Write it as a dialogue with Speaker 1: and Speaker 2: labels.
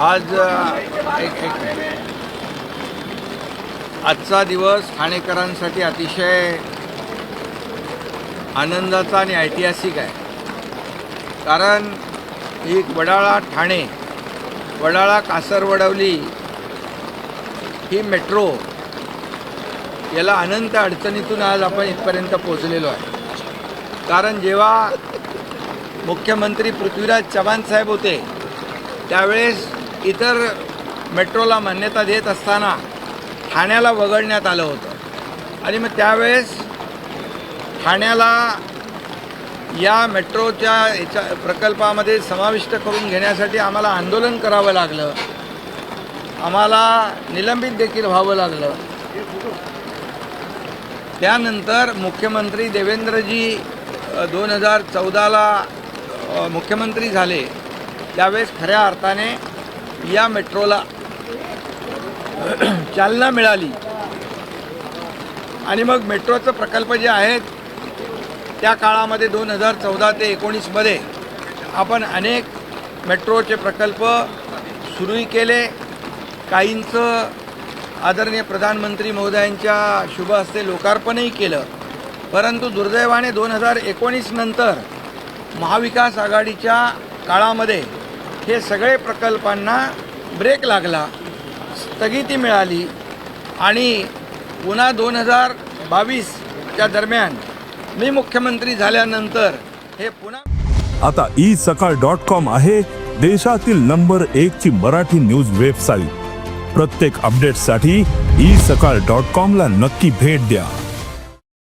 Speaker 1: आज आजचा दिवस ठाणेकरांसाठी अतिशय आनंदाचा आणि ऐतिहासिक आहे. कारण ही वडाळा ठाणे, वडाळा कासरवडवली ही मेट्रो याला अनंत अडचणीतून आज आपण इथपर्यंत पोहोचलेलो आहे. कारण जेव्हा मुख्यमंत्री पृथ्वीराज चव्हाण साहेब होते त्यावेळेस इतर मेट्रोला मान्यता देत असताना ठाण्याला वगळण्यात आलं होतं आणि मग त्यावेळेस ठाण्याला या मेट्रोच्या याच्या प्रकल्पामध्ये समाविष्ट करून घेण्यासाठी आम्हाला आंदोलन करावं लागलं, आम्हाला निलंबित देखील व्हावं लागलं. त्यानंतर मुख्यमंत्री देवेंद्रजी 2014ला मुख्यमंत्री झाले त्यावेळेस खऱ्या अर्थाने या मेट्रोला चालना मिळाली आणि मग मेट्रोचं प्रकल्प जे आहेत त्या काळामध्ये 2014 ते 19मध्ये आपण अनेक मेट्रोचे प्रकल्प सुरूही केले. काहींचं आदरणीय प्रधानमंत्री महोदयांच्या शुभ हस्ते लोकार्पणही केलं. परंतु दुर्दैवाने 2019 नंतर महाविकास आघाडीच्या काळामध्ये हे सगळे प्रकल्पांना ब्रेक लागला, स्थगिती मिळाली आणि पुन्हा 2022च्या दरम्यान मी मुख्यमंत्री झाल्यानंतर हे पुन्हा
Speaker 2: आता isakal.com आहे देशातील नंबर 1 ची मराठी न्यूज वेबसाईट. प्रत्येक अपडेटसाठी isakal.com ला नक्की भेट द्या.